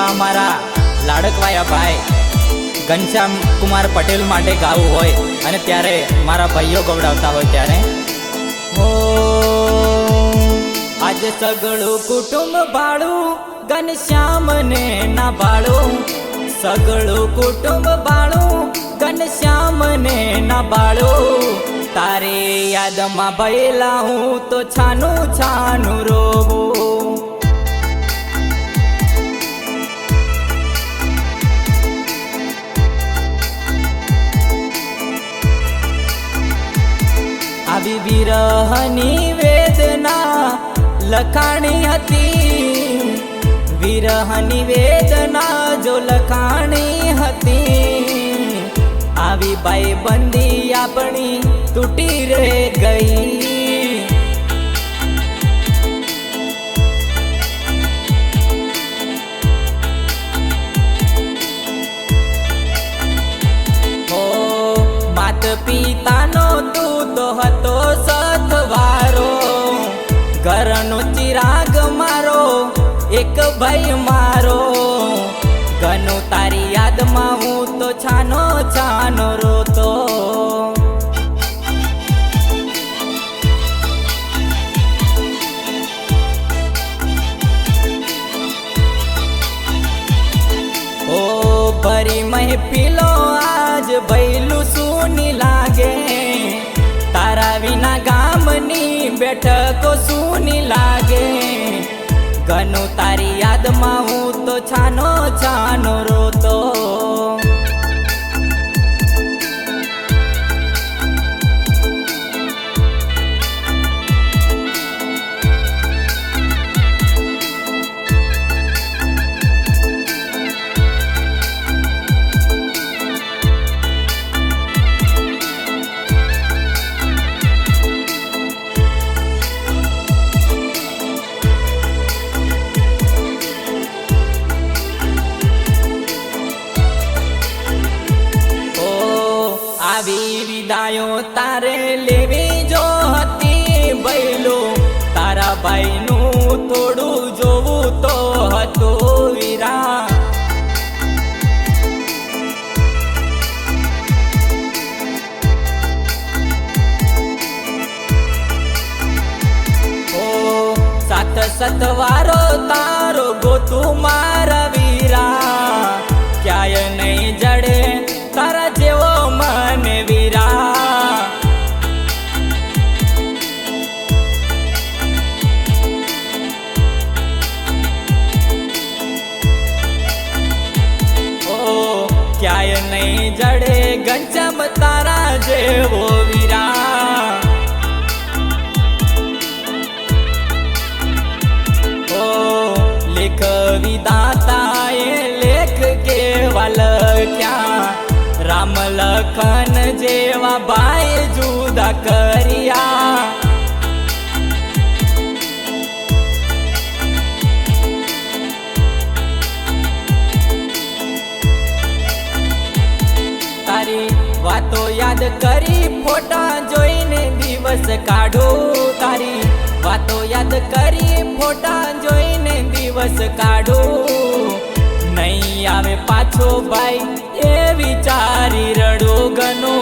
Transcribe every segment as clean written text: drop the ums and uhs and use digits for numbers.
અમારા લાડકવાયા ભાઈ ઘનશ્યામ કુમાર પટેલ માટે ગાવું હોય અને ત્યારે મારા ભાઈઓ ગવડાવતા હોય ત્યારે આજે સગળું કુટુંબ ભાડું ઘનશ્યામને ના ભાડું સગળું કુટુંબ ભાડું ઘનશ્યામને ના ભાડું તારે યાદમાં ભયેલા હું તો છાનું છાનું રોવું આવી વિરહની વેદના લખાણી હતી વિરહની વેદના જો લખાણી હતી આવી ભાઈ બંદી આપણી તૂટી રે ગઈ ઓ માત પિતાનો તું તો હતો સથવારો ઘરનો ચિરાગ મારો એક ભાઈ મારો ઘનો તારી યાદમાં હું તો છાનો છાનો રોતો ઓ ભરી મહેફિલો આજ ભૈલું સુની લાગે તારા વિના ગામની બેઠકો સુની લાગે ઘનો તારી યાદમાં હું તો છાનો છાનો રોતો આવી વિદાયો તારે લેવી જો હતી ભૈલો તારા ભાઈનું થોડું જોવું તો હતું વીરા ઓ સાત સતવારો તારો ગોતું મારા વીરા ક્યાંય નહીં જડે તારા જેવો મને વીરા ઓ ક્યાંય નહીં જડે ઘનશ્યામ તારા જેવો વીરા ઓ લેખ વિધાતાએ લેખ કેવા લખ્યા રામ લખન જેવા ભાઈ જુદા કર્યા તારી વાતો યાદ કરી ફોટા જોઈને દિવસ કાઢું તારી વાતો યાદ કરી ફોટા જોઈને દિવસ કાઢું નહીં આવે પાછો ભાઈ એ વિચારી રડો ગનો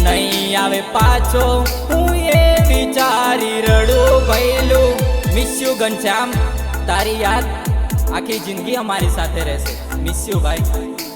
નહીં આવે પાછો હું એ વિચારી રડો ભૈલું મિસ યુ ઘનશ્યામ તારી યાદ આખી જિંદગી અમારી સાથે રહેશે મિસ યુ ભાઈ